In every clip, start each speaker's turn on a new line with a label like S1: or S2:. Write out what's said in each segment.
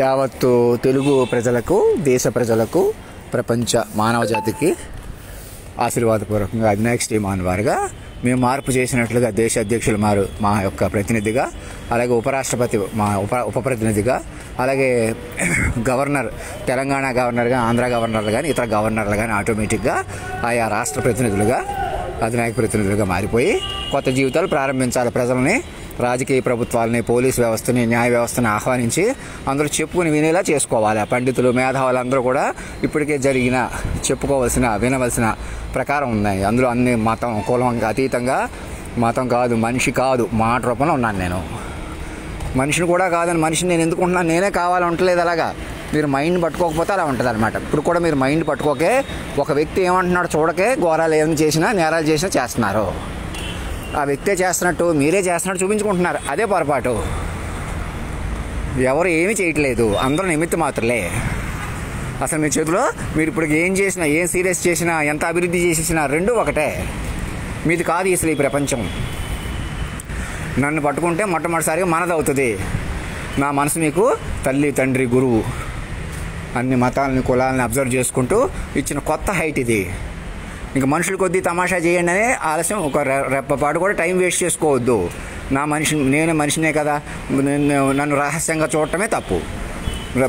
S1: యావత్తు తెలుగు ప్రజలకు, దేశ ప్రజలకు, ప్రపంచ మానవ జాతికి ఆశీర్వాదపూర్వకంగా అవినాయక శ్రీమాన్ వారుగా మేము మార్పు చేసినట్లుగా దేశ అధ్యక్షులు మా యొక్క ప్రతినిధిగా, అలాగే ఉపరాష్ట్రపతి మా ఉప ప్రతినిధిగా, అలాగే గవర్నర్, తెలంగాణ గవర్నర్గా, ఆంధ్ర గవర్నర్లు కానీ ఇతర గవర్నర్లు కానీ ఆటోమేటిక్గా ఆయా రాష్ట్ర ప్రతినిధులుగా, అధినాయక ప్రతినిధులుగా మారిపోయి కొత్త జీవితాలు ప్రారంభించాలి. ప్రజల్ని, రాజకీయ ప్రభుత్వాలని, పోలీస్ వ్యవస్థని, న్యాయ వ్యవస్థని ఆహ్వానించి అందరూ చెప్పుకుని వినేలా చేసుకోవాలి. పండితులు, మేధావులందరూ కూడా ఇప్పటికే జరిగిన చెప్పుకోవాల్సిన, వినవలసిన ప్రకారం ఉన్నాయి. అందులో అన్ని మతం, కులం అతీతంగా, మతం కాదు, మనిషి కాదు, మాట రూపంలో ఉన్నాను నేను. మనిషిని కూడా కాదని మనిషిని నేను ఎందుకుంటున్నాను, నేనే కావాలంటలేదు. అలాగా మీరు మైండ్ పట్టుకోకపోతే అలా ఉంటుంది అనమాట. ఇప్పుడు కూడా మీరు మైండ్ పట్టుకోకే, ఒక వ్యక్తి ఏమంటున్నాడో చూడకే ఘోరాలు ఏం చేసినా, నేరాలు చేసినా చేస్తున్నారు. ఆ వ్యక్తే చేస్తున్నట్టు, మీరే చేస్తున్నట్టు చూపించుకుంటున్నారు. అదే పొరపాటు. ఎవరు ఏమీ చేయట్లేదు, అందరూ నిమిత్త మాత్రలే. అసలు మీ చేతిలో మీరు ఇప్పుడు ఏం చేసినా, ఏం సీరియస్ చేసినా, ఎంత అభివృద్ధి చేసేసినా రెండూ ఒకటే. మీది కాదు అసలు ఈ ప్రపంచం. నన్ను పట్టుకుంటే మొట్టమొదటిసారిగా మనదవుతుంది. నా మనసు మీకు తల్లి, తండ్రి, గురువు, అన్ని మతాలని, కులాలని అబ్జర్వ్ చేసుకుంటూ ఇచ్చిన కొత్త హైట్ ఇది. ఇంకా మనుషుల కొద్దీ తమాషా చేయండి అనే ఆలస్యం, ఒక రెప్పపాటు కూడా టైం వేస్ట్ చేసుకోవద్దు. నేను మనిషినే కదా, నన్ను రహస్యంగా చూడటమే తప్పు.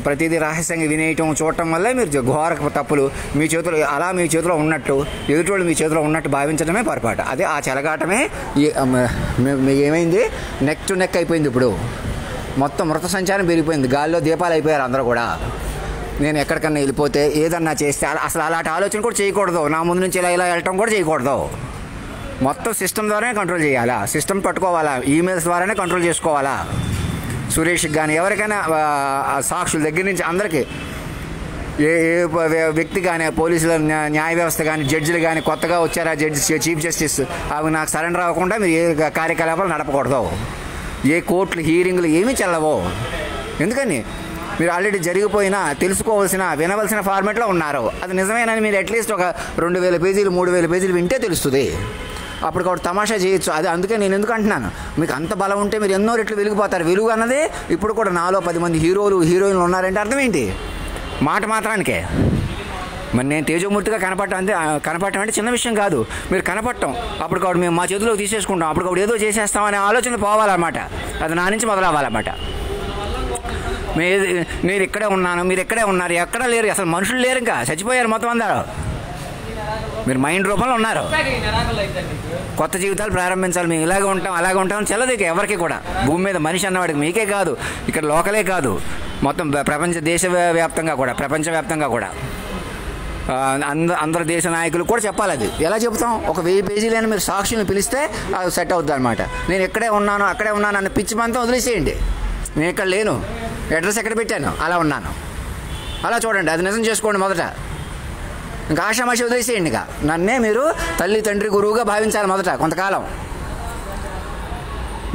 S1: ప్రతిదీ రహస్యంగా వినేయటం, చూడటం వల్లే మీరు ఘోర తప్పులు మీ చేతిలో ఉన్నట్టు, ఎదుటోళ్ళు మీ చేతిలో ఉన్నట్టు భావించడమే పొరపాటు. అదే ఆ చెలగాటమే మీకు ఏమైంది, నెక్ టు నెక్ అయిపోయింది. ఇప్పుడు మొత్తం మృత సంచారం పెరిగిపోయింది, గాల్లో దీపాలు అయిపోయారు అందరూ కూడా. నేను ఎక్కడికన్నా వెళ్ళిపోతే, ఏదన్నా చేస్తే అసలు అలాంటి ఆలోచన కూడా చేయకూడదు. నా ముందు నుంచి ఇలా వెళ్ళటం కూడా చేయకూడదు. మొత్తం సిస్టమ్ ద్వారానే కంట్రోల్ చేయాలా, సిస్టమ్ పట్టుకోవాలా, ఈమెయిల్స్ ద్వారానే కంట్రోల్ చేసుకోవాలా. సురేష్కి కానీ ఎవరికైనా, సాక్షుల దగ్గర నుంచి అందరికీ, ఏ వ్యక్తి కానీ, పోలీసుల, న్యాయ వ్యవస్థ కానీ, జడ్జిలు కానీ, కొత్తగా వచ్చారా చీఫ్ జస్టిస్, అవి నాకు సరెండర్ అవ్వకుండా మీరు ఏ కార్యకలాపాలు నడపకూడదు. ఏ కోర్టులు, హీరింగ్లు ఏమీ చెల్లవు. ఎందుకని మీరు ఆల్రెడీ జరిగిపోయినా తెలుసుకోవాల్సిన, వినవలసిన ఫార్మేట్లో ఉన్నారు. అది నిజమేనని మీరు అట్లీస్ట్ ఒక 2000 పేజీలు, 3000 పేజీలు వింటే తెలుస్తుంది. అప్పుడు ఒకటి తమాషా చేయొచ్చు. అది అందుకే నేను ఎందుకు అంటున్నాను, మీకు అంత బలం ఉంటే మీరు ఎన్నో రెట్లు వెలిగిపోతారు. వెలుగు అన్నది ఇప్పుడు కూడా నాలో 10 మంది హీరోలు, హీరోయిన్లు ఉన్నారంటే అర్థం ఏంటి? మాట మాత్రానికే. మరి నేను తేజమూర్తిగా కనపడటం అంటే చిన్న విషయం కాదు. మీరు కనపడటం, అప్పటికప్పుడు మేము మా చేతిలోకి తీసేసుకుంటాం, అప్పటికప్పుడు ఏదో చేసేస్తామనే ఆలోచన పోవాలన్నమాట. అది నా నుంచి మొదలవ్వాలన్నమాట. నేను ఇక్కడే ఉన్నాను, మీరు ఇక్కడే ఉన్నారు, ఎక్కడా లేరు, అసలు మనుషులు లేరు, ఇంకా చచ్చిపోయారు మొత్తం అందరూ. మీరు మైండ్ రూపంలో ఉన్నారు. కొత్త జీవితాలు ప్రారంభించాలి. మేము ఇలాగే ఉంటాం, అలాగే ఉంటాం చెల్లదు ఇక ఎవరికి కూడా. భూమి మీద మనిషి అన్నవాడికి మీకే కాదు, ఇక్కడ లోకలే కాదు, మొత్తం దేశవ్యాప్తంగా కూడా, ప్రపంచవ్యాప్తంగా కూడా అందరు దేశ నాయకులు కూడా చెప్పాలి. అది ఎలా చెప్తాం? ఒక 1000 పేజీలైనా మీరు సాక్షులను పిలిస్తే అది సెట్ అవుతుంది అనమాట. నేను ఎక్కడే ఉన్నాను, అక్కడే ఉన్నాను అన్న పిచ్చి మంతా వదిలేసేయండి. నేను ఇక్కడ లేను, అడ్రస్ ఎక్కడ పెట్టాను, అలా ఉన్నాను, అలా చూడండి. అది నిజం చేసుకోండి మొదట. ఇంకా ఆషామాషి వదిలేసేయండి. ఇక నన్నే మీరు తల్లి, తండ్రి, గురువుగా భావించాలి మొదట కొంతకాలం.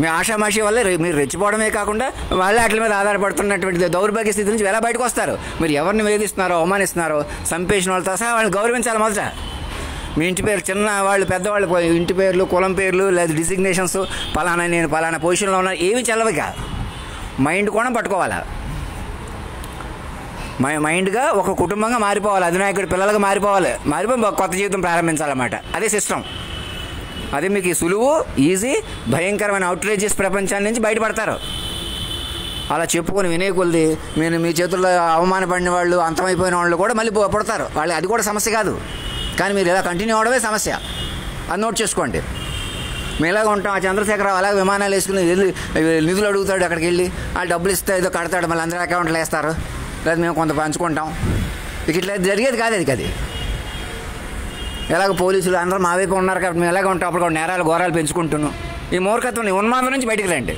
S1: మీ ఆషామాషి వల్ల మీరు రెచ్చిపోవడమే కాకుండా వాళ్ళే వాటి మీద ఆధారపడుతున్నటువంటి దౌర్భాగ్య స్థితి నుంచి ఎలా బయటకు వస్తారు? మీరు ఎవరిని వేధిస్తున్నారో, అవమానిస్తున్నారో, చంపేసిన వాళ్ళతో సహా వాళ్ళని గౌరవించాలి మొదట. మీ ఇంటి పేరు, చిన్న వాళ్ళు, పెద్దవాళ్ళు ఇంటి పేర్లు, కులం పేర్లు, లేదా డిజిగ్నేషన్స్, నేను పలానా పొజిషన్లో ఉన్నా, ఏమి చెల్లవిక. మైండ్ కూడా పట్టుకోవాలి. మైండ్గా ఒక కుటుంబంగా మారిపోవాలి, అధినాయకుడి పిల్లలుగా మారిపోయి కొత్త జీవితం ప్రారంభించాలన్నమాట. అదే సిస్టమ్. అదే మీకు సులువు, ఈజీ. భయంకరమైన అవుట్రేజెస్ ప్రపంచాన్ని నుంచి బయటపడతారు. అలా చెప్పుకొని వినే కొద్ది మీ చేతుల్లో అవమానపడిన వాళ్ళు, అంతమైపోయిన వాళ్ళు కూడా మళ్ళీ పుడతారు. వాళ్ళు అది కూడా సమస్య కాదు, కానీ మీరు ఇలా కంటిన్యూ అవడమే సమస్య. అది నోట్ చేసుకోండి. మేము ఇలాగ ఉంటాం. ఆ చంద్రశేఖరరావు అలాగే విమానాలు వేసుకుని నిధులు అడుగుతాడు, అక్కడికి వెళ్ళి ఆ డబ్బులు ఇస్తే ఏదో కడతాడు, మళ్ళీ అందరూ అకౌంట్లు వేస్తారు, లేదా మేము కొంత పంచుకుంటాం. ఇట్లా జరిగేది కాదు. అది ఎలాగ పోలీసులు అందరూ మా వైపు ఉన్నారు కాబట్టి మేము ఎలాగ ఉంటాం, అప్పుడు నేరాలు, ఘోరాలు పెంచుకుంటున్నాం. ఈ మూర్ఖత్వం, ఉన్మాదం నుంచి బయటికి రండి.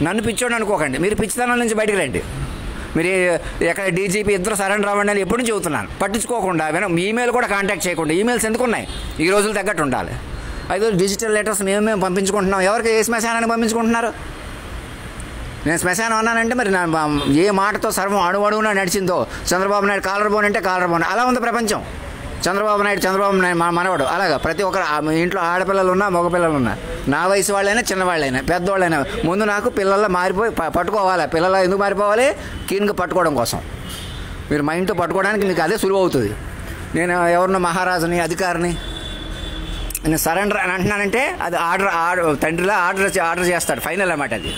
S1: నన్ను పిచ్చోడు అనుకోకండి, మీరు పిచ్చితనం నుంచి బయటికి రండి. మీరు ఎక్కడ డీజీపీ ఇద్దరు సరెండర్ అవ్వండి అని ఎప్పుడు నుంచి చెబుతున్నాను. పట్టించుకోకుండా ఈమెయిల్ కూడా కాంటాక్ట్ చేయకుండా. ఈమెయిల్స్ ఎందుకు ఉన్నాయి? ఈ రోజులు తగ్గట్టు ఉండాలి. అయితే డిజిటల్ లెటర్స్ మేము పంపించుకుంటున్నాం. ఎవరికి ఏ శ్మశానాన్ని పంపించుకుంటున్నారు? నేను శ్మశానం అన్నానంటే మరి ఏ మాటతో సర్వం అణువణువున నడిచిందో. చంద్రబాబు నాయుడు కాలర్ బోన్ అంటే కాలర్ బోన్, అలా ఉంది ప్రపంచం. చంద్రబాబు నాయుడు మా మనవడు. అలాగా ప్రతి ఒక్కరు ఇంట్లో ఆడపిల్లలు ఉన్నా మగపిల్లలు ఉన్నా, నా వయసు వాళ్ళైనా చిన్నవాళ్ళైనా పెద్దవాళ్ళైనా, ముందు నాకు పిల్లల్లో మారిపోయి పట్టుకోవాలి. పిల్లలు ఎందుకు మారిపోవాలి? క్లీన్గా పట్టుకోవడం కోసం. మీరు మైండ్తో పట్టుకోవడానికి మీకు అదే సులువు అవుతుంది. నేను ఎవరినో మహారాజుని అధికారిని నేను సరెండర్ అని అంటున్నానంటే అది తండ్రిలా ఆర్డర్ చేస్తాడు. ఫైనల్ అన్నమాట అది.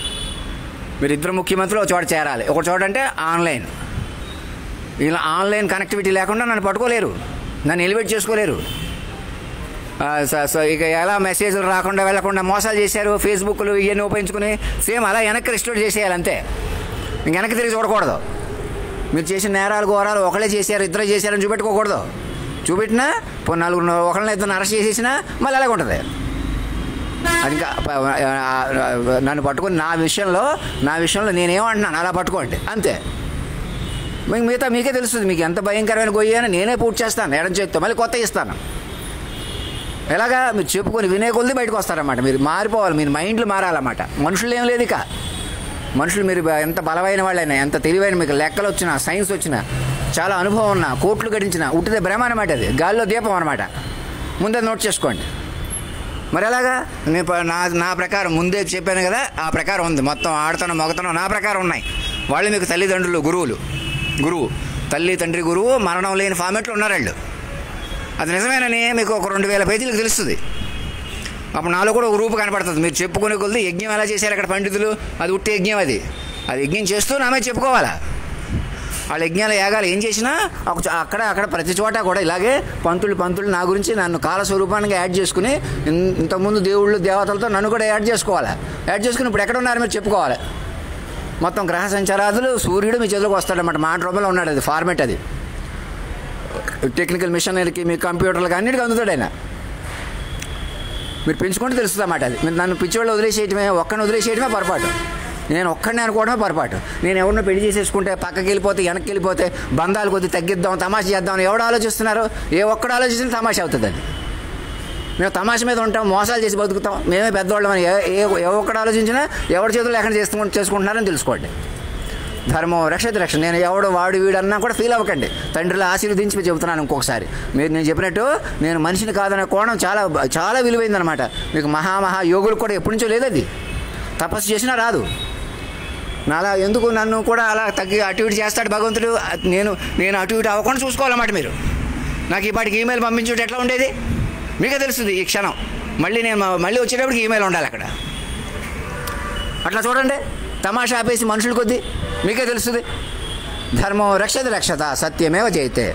S1: మీరు ఇద్దరు ముఖ్యమంత్రులు ఒక చోట చేరాలి. ఒక చోట అంటే ఆన్లైన్. ఇలా ఆన్లైన్ కనెక్టివిటీ లేకుండా నన్ను పట్టుకోలేరు, నన్ను ఎలివేట్ చేసుకోలేరు. ఇక ఎలా మెసేజ్లు రాకుండా వెళ్ళకుండా మోసాలు చేశారు, ఫేస్బుక్లు ఇవన్నీ ఉపయోగించుకుని సేమ్ అలా వెనక్కి రిస్టోర్ చేసేయాలి అంతే. ఇంక వెనక్కి తిరిగి చూడకూడదు. మీరు చేసిన నేరాలు ఘోరాలు ఒకళ్ళే చేశారు ఇద్దరే చేశారని చూపెట్టుకోకూడదు. చూపెట్టినా నలుగురు ఒకళ్ళని ఇద్దరు అరెస్ట్ చేసేసినా మళ్ళీ అలాగే ఉంటుంది. అది ఇంకా నన్ను పట్టుకుని నా విషయంలో నేనేమంటున్నాను అలా పట్టుకోండి అంతే. మిగతా మీకే తెలుస్తుంది. మీకు ఎంత భయంకరమైన గొయ్యి అని నేనే పూర్తి చేస్తాను ఎడం చేతితో, మళ్ళీ కొత్త ఇస్తాను. ఎలాగా మీరు చెప్పుకొని వినే కొద్ది బయటకు వస్తారన్నమాట. మీరు మారిపోవాలి, మీరు మైండ్లు మారాలన్నమాట. మనుషులు ఏం లేదు ఇక. మనుషులు మీరు ఎంత బలమైన వాళ్ళైనా, ఎంత తెలివైన, మీకు లెక్కలు వచ్చినా సైన్స్ వచ్చినా చాలా అనుభవం ఉన్నా, కోట్లు గడించిన ఉట్టిదే భ్రమ అనమాట. అది గాలిలో దీపం అనమాట. ముందే నోట్ చేసుకోండి. మరి ఎలాగా? నేను నా ప్రకారం ముందే చెప్పాను కదా, ఆ ప్రకారం ఉంది. మొత్తం ఆడతనం మొగతనం నా ప్రకారం ఉన్నాయి. వాళ్ళు మీకు తల్లిదండ్రులు గురువు తల్లి తండ్రి గురువు మరణం లేని ఫార్మేట్లో ఉన్నారు వాళ్ళు. అది నిజమేనని మీకు ఒక 2000 పేజీలకు తెలుస్తుంది. అప్పుడు నాలో కూడా ఒక రూపు కనపడుతుంది. మీరు చెప్పుకునే కొద్ది యజ్ఞం ఎలా చేశారు అక్కడ పండితులు, అది ఉట్టి యజ్ఞం. అది యజ్ఞం చేస్తూ నామే చెప్పుకోవాలా. వాళ్ళ యజ్ఞాల యాగాలు ఏం చేసినా అక్కడ ప్రతి చోట కూడా ఇలాగే పంతులు నా గురించి నన్ను కాలస్వరూపానికి యాడ్ చేసుకుని, ఇంతకుముందు దేవుళ్ళు దేవతలతో నన్ను కూడా యాడ్ చేసుకుని ఇప్పుడు ఎక్కడ ఉన్నారు మీరు చెప్పుకోవాలి. మొత్తం గ్రహ సంచారాదులు సూర్యుడు మీ చేతిలోకి వస్తాడన్నమాట. మాట రూపంలో ఉన్నాడు. అది ఫార్మేట్. అది టెక్నికల్ మిషనరీకి మీ కంప్యూటర్లకి అన్నిటికీ అందుతాడు ఆయన. మీరు పెంచుకుంటే తెలుస్తుంది అన్నమాట. అది మీరు నన్ను పిచ్చివాళ్ళు ఒక్కడిని వదిలేసేయటమే పొరపాటు. నేను ఒక్కడిని అనుకోవడమే పొరపాటు. నేను ఎవరినో పెళ్లి చేసేసుకుంటే పక్కకి వెళ్ళిపోతే వెనక్కి వెళ్ళిపోతే బంధాలు కొద్దిగా తగ్గిద్దాం తమాషా చేద్దాం ఎవడు ఆలోచిస్తున్నారు? ఏ ఒక్కడు ఆలోచించిన తమాషా అవుతుంది. అది మేము తమాషా మీద ఉంటాం, మోసాలు చేసి బతుకుతాం, మేమే పెద్దవాళ్ళం అని ఏ ఒక్కడు ఆలోచించినా ఎవరి చేతులు ఎక్కడ చేసుకుంటున్నారని తెలుసుకోండి. ధర్మం రక్షతి రక్షణ. నేను ఎవడు వాడు వీడు అన్నా కూడా ఫీల్ అవ్వకండి. తండ్రిలో ఆశీర్వదించి చెబుతున్నాను ఇంకొకసారి. నేను చెప్పినట్టు నేను మనిషిని కాదనే కోణం చాలా చాలా విలువైందనమాట. మీకు మహా యోగులకు కూడా ఎప్పటి నుంచో లేదు. అది తపస్సు చేసినా రాదు. అలా ఎందుకు నన్ను కూడా అలా అటు ఇటు చేస్తాడు భగవంతుడు. నేను అటు ఇటు అవ్వకుండా చూసుకోవాలన్నమాట. మీరు నాకు ఈపాటికి ఈమెయిల్ పంపించుంటే ఎట్లా ఉండేది మీకే తెలుస్తుంది ఈ క్షణం. మళ్ళీ వచ్చేటప్పటికి ఈమెయిల్ ఉండాలి అక్కడ. అట్లా చూడండి. తమాషా ఆపేసి మనుషుల కొద్దీ మీకే తెలుస్తుంది. ధర్మం రక్షత సత్యమేవ జయతే.